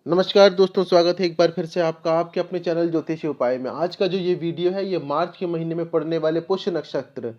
नमस्कार दोस्तों, स्वागत है एक बार फिर से आपका आपके अपने चैनल ज्योतिषी उपाय में। आज का जो ये वीडियो है ये मार्च के महीने में पड़ने वाले पुष्य नक्षत्र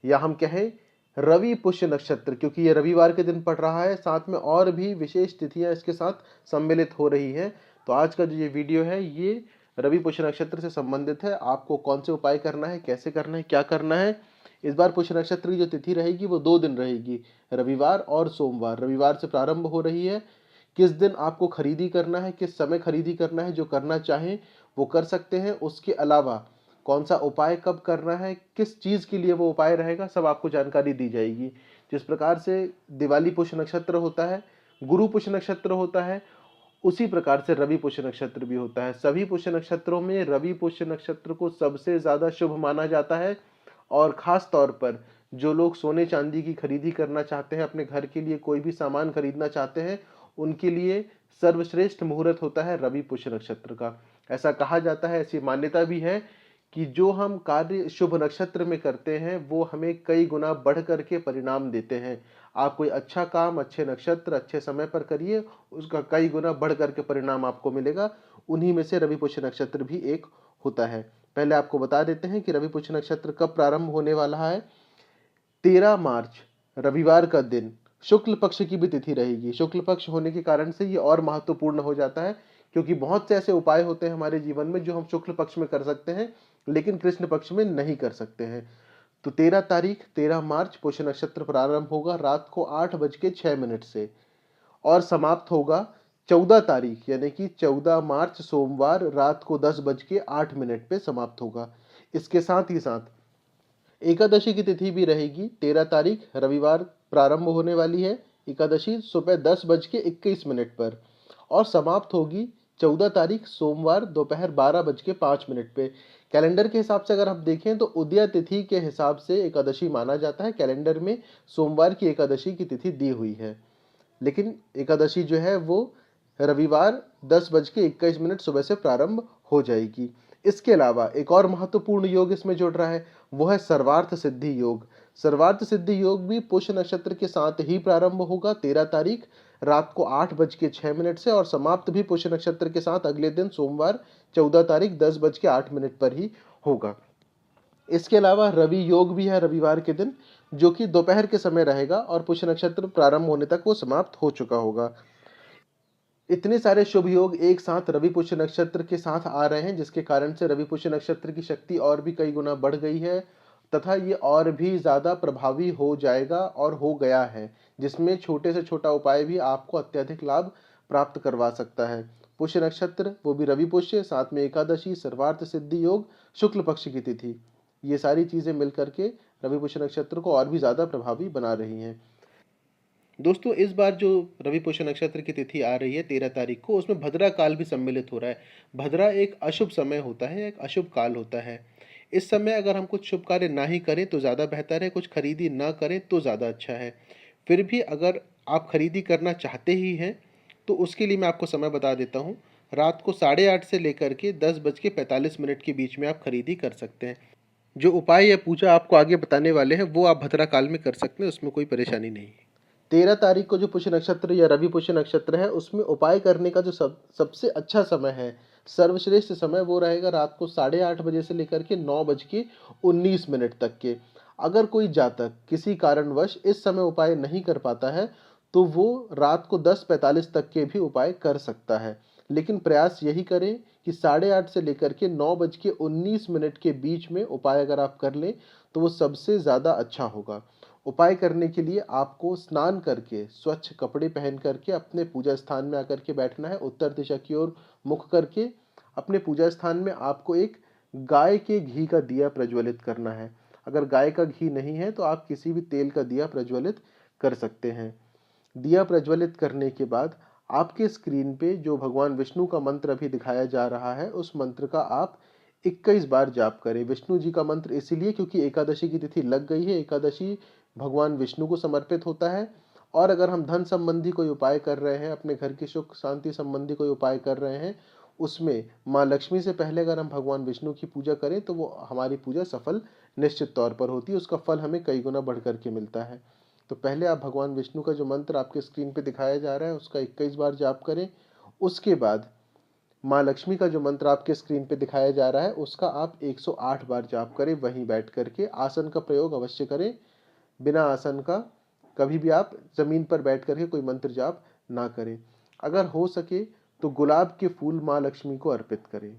या हम कहें रवि पुष्य नक्षत्र, क्योंकि ये रविवार के दिन पड़ रहा है, साथ में और भी विशेष तिथियां इसके साथ सम्मिलित हो रही हैं। तो आज का जो ये वीडियो है ये रवि पुष्य नक्षत्र से संबंधित है। आपको कौन से उपाय करना है, कैसे करना है, क्या करना है। इस बार पुष्य नक्षत्र की जो तिथि रहेगी वो 2 दिन रहेगी, रविवार और सोमवार। रविवार से प्रारंभ हो रही है। किस दिन आपको खरीदी करना है, किस समय खरीदी करना है, जो करना चाहें वो कर सकते हैं। उसके अलावा कौन सा उपाय कब करना है, किस चीज़ के लिए वो उपाय रहेगा, सब आपको जानकारी दी जाएगी। जिस प्रकार से दिवाली पुष्य नक्षत्र होता है, गुरु पुष्य नक्षत्र होता है, उसी प्रकार से रवि पुष्य नक्षत्र भी होता है। सभी पुष्य नक्षत्रों में रवि पुष्य नक्षत्र को सबसे ज़्यादा शुभ माना जाता है। और ख़ास तौर पर जो लोग सोने चांदी की खरीदी करना चाहते हैं, अपने घर के लिए कोई भी सामान खरीदना चाहते हैं, उनके लिए सर्वश्रेष्ठ मुहूर्त होता है रवि पुष्य नक्षत्र का। ऐसा कहा जाता है, ऐसी मान्यता भी है कि जो हम कार्य शुभ नक्षत्र में करते हैं वो हमें कई गुना बढ़ करके परिणाम देते हैं। आप कोई अच्छा काम अच्छे नक्षत्र अच्छे समय पर करिए, उसका कई गुना बढ़ करके परिणाम आपको मिलेगा। उन्हीं में से रवि पुष्य नक्षत्र भी एक होता है। पहले आपको बता देते हैं कि रवि पुष्य नक्षत्र कब प्रारंभ होने वाला है। 13 मार्च रविवार का दिन शुक्ल पक्ष की भी तिथि रहेगी। शुक्ल पक्ष होने के कारण से ये और महत्वपूर्ण हो जाता है, क्योंकि बहुत से ऐसे उपाय होते हैं हमारे जीवन में जो हम शुक्ल पक्ष में कर सकते हैं लेकिन कृष्ण पक्ष में नहीं कर सकते हैं। तो 13 तारीख 13 मार्च पुष्य नक्षत्र प्रारंभ होगा रात को 8:06 से और समाप्त होगा 14 तारीख यानी कि 14 मार्च सोमवार रात को 10:08 पे समाप्त होगा। इसके साथ ही साथ एकादशी की तिथि भी रहेगी। 13 तारीख रविवार प्रारंभ होने वाली है एकादशी सुबह 10:21 पर और समाप्त होगी 14 तारीख सोमवार दोपहर 12:05 पे। कैलेंडर के हिसाब से अगर हम देखें तो उदय तिथि के हिसाब से एकादशी माना जाता है। कैलेंडर में सोमवार की एकादशी की तिथि दी हुई है, लेकिन एकादशी जो है वो रविवार 10:21 सुबह से प्रारंभ हो जाएगी। इसके अलावा एक और महत्वपूर्ण योग इसमें जुड़ रहा है, वो है सर्वार्थ सिद्धि योग। सर्वार्थ सिद्धि योग भी पुष्य नक्षत्र के साथ ही प्रारंभ होगा 13 तारीख रात को 8:06 से और समाप्त भी पुष्य नक्षत्र के साथ अगले दिन सोमवार 14 तारीख 10:08 पर ही होगा। इसके अलावा रवि योग भी है रविवार के दिन, जो कि दोपहर के समय रहेगा और पुष्य नक्षत्र प्रारंभ होने तक वो समाप्त हो चुका होगा। इतने सारे शुभ योग एक साथ रवि पुष्य नक्षत्र के साथ आ रहे हैं, जिसके कारण से रवि पुष्य नक्षत्र की शक्ति और भी कई गुना बढ़ गई है तथा ये और भी ज़्यादा प्रभावी हो जाएगा और हो गया है, जिसमें छोटे से छोटा उपाय भी आपको अत्यधिक लाभ प्राप्त करवा सकता है। पुष्य नक्षत्र वो भी रवि पुष्य, साथ में एकादशी, सर्वार्थ सिद्धि योग, शुक्ल पक्ष की तिथि, ये सारी चीज़ें मिलकर के रवि पुष्य नक्षत्र को और भी ज़्यादा प्रभावी बना रही हैं। दोस्तों, इस बार जो रवि पुष्य नक्षत्र की तिथि आ रही है 13 तारीख को, उसमें भद्रा काल भी सम्मिलित हो रहा है। भद्रा एक अशुभ समय होता है, एक अशुभ काल होता है। इस समय अगर हम कुछ शुभ कार्य ना ही करें तो ज़्यादा बेहतर है, कुछ खरीदी ना करें तो ज़्यादा अच्छा है। फिर भी अगर आप खरीदी करना चाहते ही हैं तो उसके लिए मैं आपको समय बता देता हूँ। रात को 8:30 से लेकर के 10:45 के बीच में आप खरीदी कर सकते हैं। जो उपाय या पूजा आपको आगे बताने वाले हैं वो आप भद्रा काल में कर सकते हैं, उसमें कोई परेशानी नहीं है। 13 तारीख को जो पुष्य नक्षत्र या रवि पुष्य नक्षत्र है उसमें उपाय करने का जो सबसे अच्छा समय है, सर्वश्रेष्ठ समय, वो रहेगा रात को 8:30 से लेकर के 9:19 तक के। अगर कोई जातक किसी कारणवश इस समय उपाय नहीं कर पाता है तो वो रात को 10:45 तक के भी उपाय कर सकता है, लेकिन प्रयास यही करें कि 8:30 से लेकर के 9:19 के बीच में उपाय अगर आप कर लें तो वो सबसे ज़्यादा अच्छा होगा। उपाय करने के लिए आपको स्नान करके स्वच्छ कपड़े पहन करके अपने पूजा स्थान में आकर के बैठना है, उत्तर दिशा की ओर मुख करके। अपने पूजा स्थान में आपको एक गाय के घी का दिया प्रज्वलित करना है। अगर गाय का घी नहीं है तो आप किसी भी तेल का दिया प्रज्वलित कर सकते हैं। दिया प्रज्वलित करने के बाद आपके स्क्रीन पे जो भगवान विष्णु का मंत्र अभी दिखाया जा रहा है उस मंत्र का आप 21 बार जाप करें। विष्णु जी का मंत्र इसीलिए क्योंकि एकादशी की तिथि लग गई है। एकादशी भगवान विष्णु को समर्पित होता है। और अगर हम धन संबंधी कोई उपाय कर रहे हैं, अपने घर की सुख शांति संबंधी कोई उपाय कर रहे हैं, उसमें माँ लक्ष्मी से पहले अगर हम भगवान विष्णु की पूजा करें तो वो हमारी पूजा सफल निश्चित तौर पर होती है, उसका फल हमें कई गुना बढ़ करके मिलता है। तो पहले आप भगवान विष्णु का जो मंत्र आपके स्क्रीन पे दिखाया जा रहा है उसका 21 बार जाप करें। उसके बाद माँ लक्ष्मी का जो मंत्र आपके स्क्रीन पे दिखाया जा रहा है उसका आप 108 बार जाप करें वहीं बैठ करके। आसन का प्रयोग अवश्य करें, बिना आसन का कभी भी आप जमीन पर बैठ करके कोई मंत्र जाप ना करें। अगर हो सके तो गुलाब के फूल माँ लक्ष्मी को अर्पित करें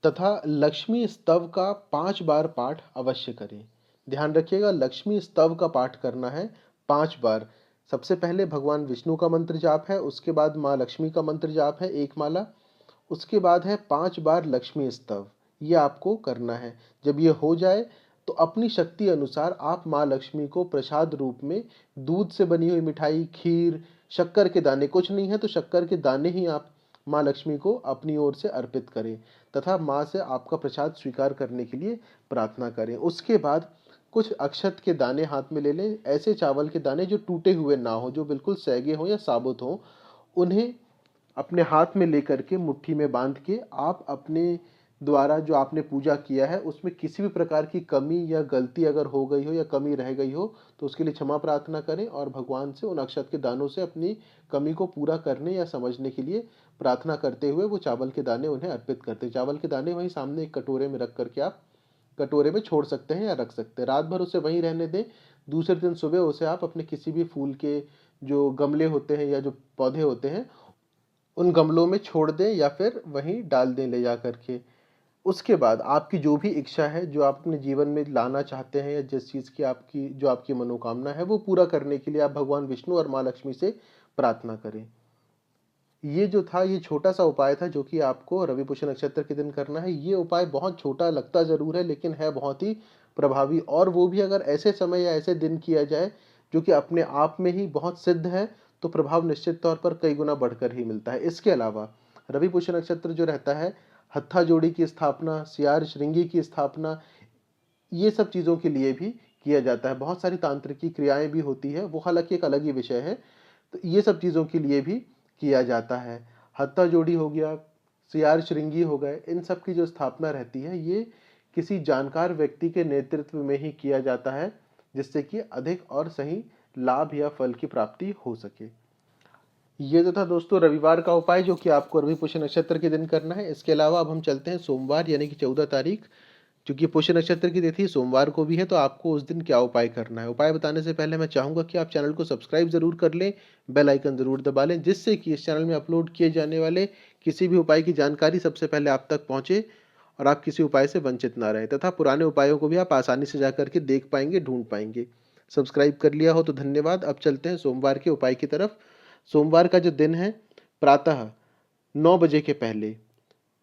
तथा लक्ष्मी स्तव का 5 बार पाठ अवश्य करें। ध्यान रखिएगा, लक्ष्मी स्तव का पाठ करना है 5 बार। सबसे पहले भगवान विष्णु का मंत्र जाप है, उसके बाद माँ लक्ष्मी का मंत्र जाप है 1 माला, उसके बाद है 5 बार लक्ष्मी स्तव। ये आपको करना है। जब ये हो जाए तो अपनी शक्ति अनुसार आप माँ लक्ष्मी को प्रसाद रूप में दूध से बनी हुई मिठाई, खीर, शक्कर के दाने, कुछ नहीं है तो शक्कर के दाने ही आप माँ लक्ष्मी को अपनी ओर से अर्पित करें तथा माँ से आपका प्रसाद स्वीकार करने के लिए प्रार्थना करें। उसके बाद कुछ अक्षत के दाने हाथ में ले लें, ऐसे चावल के दाने जो टूटे हुए ना हो, जो बिल्कुल सैगे हों या साबुत हों। उन्हें अपने हाथ में लेकर के मुट्ठी में बांध के आप अपने द्वारा जो आपने पूजा किया है उसमें किसी भी प्रकार की कमी या गलती अगर हो गई हो या कमी रह गई हो तो उसके लिए क्षमा प्रार्थना करें और भगवान से उन अक्षत के दानों से अपनी कमी को पूरा करने या समझने के लिए प्रार्थना करते हुए वो चावल के दाने उन्हें अर्पित करते। चावल के दाने वहीं सामने एक कटोरे में रख करके आप कटोरे में छोड़ सकते हैं या रख सकते हैं। रात भर उसे वहीं रहने दें। दूसरे दिन सुबह उसे आप अपने किसी भी फूल के जो गमले होते हैं या जो पौधे होते हैं उन गमलों में छोड़ दें या फिर वहीं डाल दें ले जा करके। उसके बाद आपकी जो भी इच्छा है, जो आप अपने जीवन में लाना चाहते हैं या जिस चीज़ की आपकी मनोकामना है वो पूरा करने के लिए आप भगवान विष्णु और माँ लक्ष्मी से प्रार्थना करें। ये जो था ये छोटा सा उपाय था जो कि आपको रवि पुष्य नक्षत्र के दिन करना है। ये उपाय बहुत छोटा लगता ज़रूर है लेकिन है बहुत ही प्रभावी, और वो भी अगर ऐसे समय या ऐसे दिन किया जाए जो कि अपने आप में ही बहुत सिद्ध है तो प्रभाव निश्चित तौर पर कई गुना बढ़कर ही मिलता है। इसके अलावा रवि पुष्य नक्षत्र जो रहता है, हत्था जोड़ी की स्थापना, सियार श्रृंगी की स्थापना, ये सब चीज़ों के लिए भी किया जाता है। बहुत सारी तांत्रिकी क्रियाएं भी होती है, वो हालांकि एक अलग ही विषय है। तो ये सब चीज़ों के लिए भी किया जाता है। हत्था जोड़ी हो गया, सियार श्रृंगी हो गए, इन सब की जो स्थापना रहती है ये किसी जानकार व्यक्ति के नेतृत्व में ही किया जाता है जिससे कि अधिक और सही लाभ या फल की प्राप्ति हो सके। ये तो था दोस्तों रविवार का उपाय जो कि आपको रवि पुष्य नक्षत्र के दिन करना है। इसके अलावा अब हम चलते हैं सोमवार यानी कि 14 तारीख, क्योंकि पुष्य नक्षत्र की तिथि सोमवार को भी है तो आपको उस दिन क्या उपाय करना है। उपाय बताने से पहले मैं चाहूँगा कि आप चैनल को सब्सक्राइब जरूर कर लें, बेल आइकन जरूर दबा लें, जिससे कि इस चैनल में अपलोड किए जाने वाले किसी भी उपाय की जानकारी सबसे पहले आप तक पहुँचे और आप किसी उपाय से वंचित ना रहें, तथा पुराने उपायों को भी आप आसानी से जा करके देख पाएंगे, ढूंढ पाएंगे। सब्सक्राइब कर लिया हो तो धन्यवाद। अब चलते हैं सोमवार के उपाय की तरफ। सोमवार का जो दिन है, प्रातः 9 बजे के पहले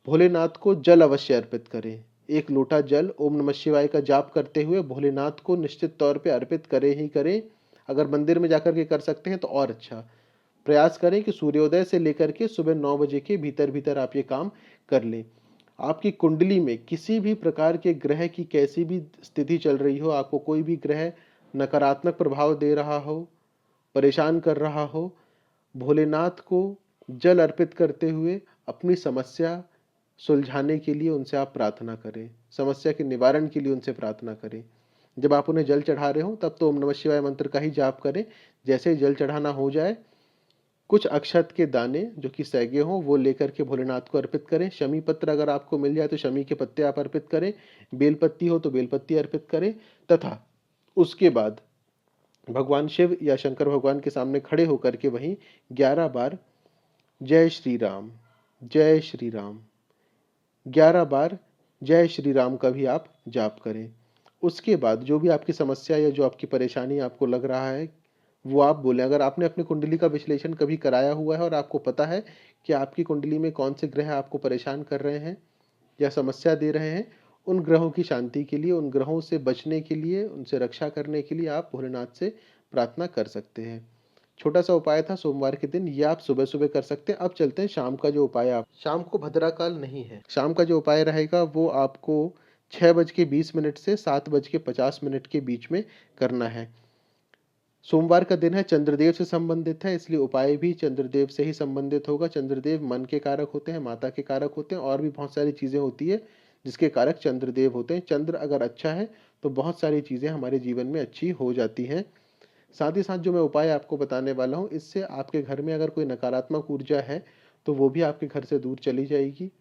भोलेनाथ को जल अवश्य अर्पित करें। 1 लोटा जल ओम नमः शिवाय का जाप करते हुए भोलेनाथ को निश्चित तौर पे अर्पित करें ही करें। अगर मंदिर में जाकर के कर सकते हैं तो और अच्छा। प्रयास करें कि सूर्योदय से लेकर के सुबह 9 बजे के भीतर भीतर आप ये काम कर लें। आपकी कुंडली में किसी भी प्रकार के ग्रह की कैसी भी स्थिति चल रही हो, आपको कोई भी ग्रह नकारात्मक प्रभाव दे रहा हो, परेशान कर रहा हो, भोलेनाथ को जल अर्पित करते हुए अपनी समस्या सुलझाने के लिए उनसे आप प्रार्थना करें, समस्या के निवारण के लिए उनसे प्रार्थना करें। जब आप उन्हें जल चढ़ा रहे हो तब तो ओम नमः शिवाय मंत्र का ही जाप करें। जैसे ही जल चढ़ाना हो जाए, कुछ अक्षत के दाने जो कि सैगे हों वो लेकर के भोलेनाथ को अर्पित करें। शमी पत्र अगर आपको मिल जाए तो शमी के पत्ते आप अर्पित करें, बेलपत्ती हो तो बेलपत्ती अर्पित करें, तथा उसके बाद भगवान शिव या शंकर भगवान के सामने खड़े होकर के वहीं 11 बार जय श्री राम, जय श्री राम, 11 बार जय श्री राम का भी आप जाप करें। उसके बाद जो भी आपकी समस्या या जो आपकी परेशानी आपको लग रहा है वो आप बोलें। अगर आपने अपनी कुंडली का विश्लेषण कभी कराया हुआ है और आपको पता है कि आपकी कुंडली में कौन से ग्रह आपको परेशान कर रहे हैं या समस्या दे रहे हैं, उन ग्रहों की शांति के लिए, उन ग्रहों से बचने के लिए, उनसे रक्षा करने के लिए आप भोलेनाथ से प्रार्थना कर सकते हैं। छोटा सा उपाय था सोमवार के दिन, ये आप सुबह सुबह कर सकते हैं। अब चलते हैं शाम का जो उपाय। आप शाम को भद्रा काल नहीं है, शाम का जो उपाय रहेगा वो आपको 6:20 से 7:50 के बीच में करना है। सोमवार का दिन है, चंद्रदेव से संबंधित है, इसलिए उपाय भी चंद्रदेव से ही संबंधित होगा। चंद्रदेव मन के कारक होते हैं, माता के कारक होते हैं, और भी बहुत सारी चीज़ें होती है जिसके कारक चंद्रदेव होते हैं। चंद्र अगर अच्छा है तो बहुत सारी चीज़ें हमारे जीवन में अच्छी हो जाती हैं। साथ ही साथ जो मैं उपाय आपको बताने वाला हूँ, इससे आपके घर में अगर कोई नकारात्मक ऊर्जा है तो वो भी आपके घर से दूर चली जाएगी।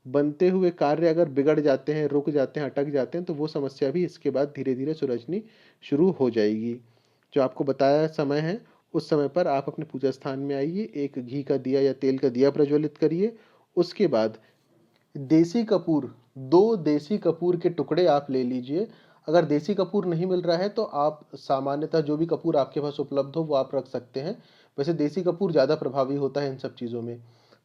बनते हुए कार्य अगर बिगड़ जाते हैं, रुक जाते हैं, अटक जाते हैं, तो वो समस्या भी इसके बाद धीरे धीरे सुलझनी शुरू हो जाएगी। जो आपको बताया समय है, उस समय पर आप अपने पूजा स्थान में आइए, एक घी का दिया या तेल का दिया प्रज्वलित करिए। उसके बाद देसी कपूर, 2 देसी कपूर के टुकड़े आप ले लीजिए। अगर देसी कपूर नहीं मिल रहा है तो आप सामान्यतः जो भी कपूर आपके पास उपलब्ध हो वो आप रख सकते हैं। वैसे देसी कपूर ज़्यादा प्रभावी होता है इन सब चीज़ों में।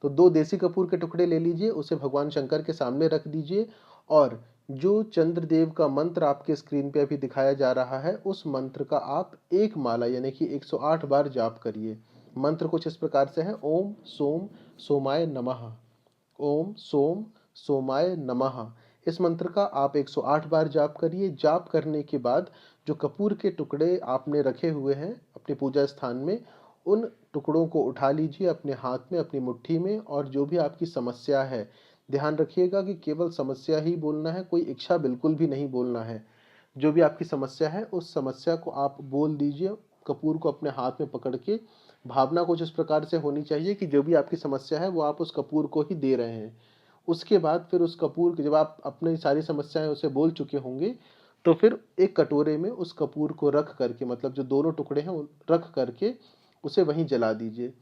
तो 2 देसी कपूर के टुकड़े ले लीजिए, उसे भगवान शंकर के सामने रख दीजिए और जो चंद्रदेव का मंत्र आपके स्क्रीन पे अभी दिखाया जा रहा है, उस मंत्र का आप एक माला यानी कि 108 बार जाप करिए। मंत्र कुछ इस प्रकार से है, ओम सोम सोमाय नमः, ओम सोम सोमाय नमः। इस मंत्र का आप 108 बार जाप करिए। जाप करने के बाद जो कपूर के टुकड़े आपने रखे हुए हैं अपने पूजा स्थान में, उन टुकड़ों को उठा लीजिए अपने हाथ में, अपनी मुट्ठी में, और जो भी आपकी समस्या है, ध्यान रखिएगा कि केवल समस्या ही बोलना है, कोई इच्छा बिल्कुल भी नहीं बोलना है। जो भी आपकी समस्या है उस समस्या को आप बोल दीजिए। कपूर को अपने हाथ में पकड़ के भावना कुछ इस प्रकार से होनी चाहिए कि जो भी आपकी समस्या है वो आप उस कपूर को ही दे रहे हैं। उसके बाद फिर उस कपूर के, जब आप अपनी सारी समस्याएं उसे बोल चुके होंगे, तो फिर एक कटोरे में उस कपूर को रख करके, मतलब जो दोनों टुकड़े हैं रख करके उसे वहीं जला दीजिए।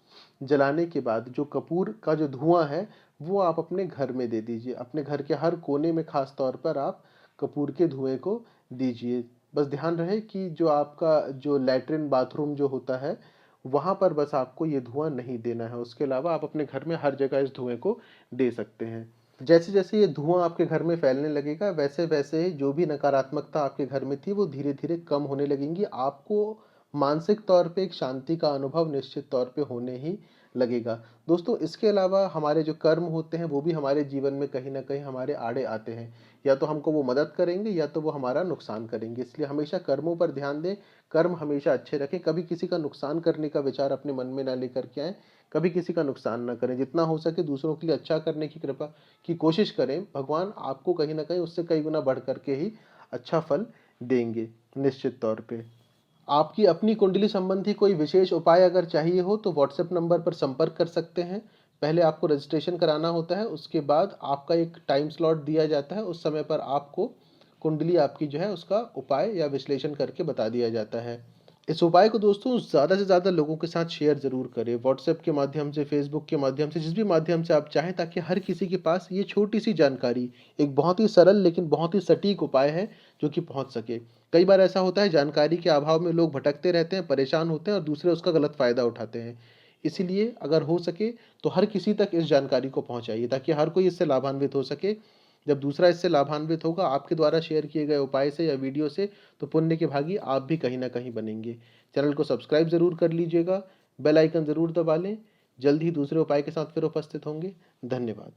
जलाने के बाद जो कपूर का जो धुआं है वो आप अपने घर में दे दीजिए। अपने घर के हर कोने में खास तौर पर आप कपूर के धुएं को दीजिए। बस ध्यान रहे कि जो आपका जो लैट्रिन बाथरूम जो होता है वहाँ पर बस आपको ये धुआं नहीं देना है। उसके अलावा आप अपने घर में हर जगह इस धुएं को दे सकते हैं। जैसे जैसे ये धुआं आपके घर में फैलने लगेगा, वैसे वैसे जो भी नकारात्मकता आपके घर में थी वो धीरे धीरे कम होने लगेंगी। आपको मानसिक तौर पे एक शांति का अनुभव निश्चित तौर पे होने ही लगेगा। दोस्तों, इसके अलावा हमारे जो कर्म होते हैं वो भी हमारे जीवन में कहीं ना कहीं हमारे आड़े आते हैं। या तो हमको वो मदद करेंगे या तो वो हमारा नुकसान करेंगे। इसलिए हमेशा कर्मों पर ध्यान दें, कर्म हमेशा अच्छे रखें, कभी किसी का नुकसान करने का विचार अपने मन में ना लेकर के आए, कभी किसी का नुकसान ना करें। जितना हो सके दूसरों के लिए अच्छा करने की कृपा की कोशिश करें। भगवान आपको कहीं ना कहीं उससे कई गुना बढ़ करके ही अच्छा फल देंगे निश्चित तौर पे। आपकी अपनी कुंडली संबंधी कोई विशेष उपाय अगर चाहिए हो तो व्हाट्सएप नंबर पर संपर्क कर सकते हैं। पहले आपको रजिस्ट्रेशन कराना होता है, उसके बाद आपका एक टाइम स्लॉट दिया जाता है। उस समय पर आपको कुंडली आपकी जो है उसका उपाय या विश्लेषण करके बता दिया जाता है। इस उपाय को दोस्तों ज़्यादा से ज़्यादा लोगों के साथ शेयर ज़रूर करें, व्हाट्सएप के माध्यम से, फेसबुक के माध्यम से, जिस भी माध्यम से आप चाहें, ताकि हर किसी के पास ये छोटी सी जानकारी, एक बहुत ही सरल लेकिन बहुत ही सटीक उपाय है जो कि पहुंच सके। कई बार ऐसा होता है जानकारी के अभाव में लोग भटकते रहते हैं, परेशान होते हैं और दूसरे उसका गलत फ़ायदा उठाते हैं। इसीलिए अगर हो सके तो हर किसी तक इस जानकारी को पहुंचाइए ताकि हर कोई इससे लाभान्वित हो सके। जब दूसरा इससे लाभान्वित होगा आपके द्वारा शेयर किए गए उपाय से या वीडियो से, तो पुण्य के भागी आप भी कहीं ना कहीं बनेंगे। चैनल को सब्सक्राइब ज़रूर कर लीजिएगा, बेल आइकन ज़रूर दबा लें। जल्द ही दूसरे उपाय के साथ फिर उपस्थित होंगे। धन्यवाद।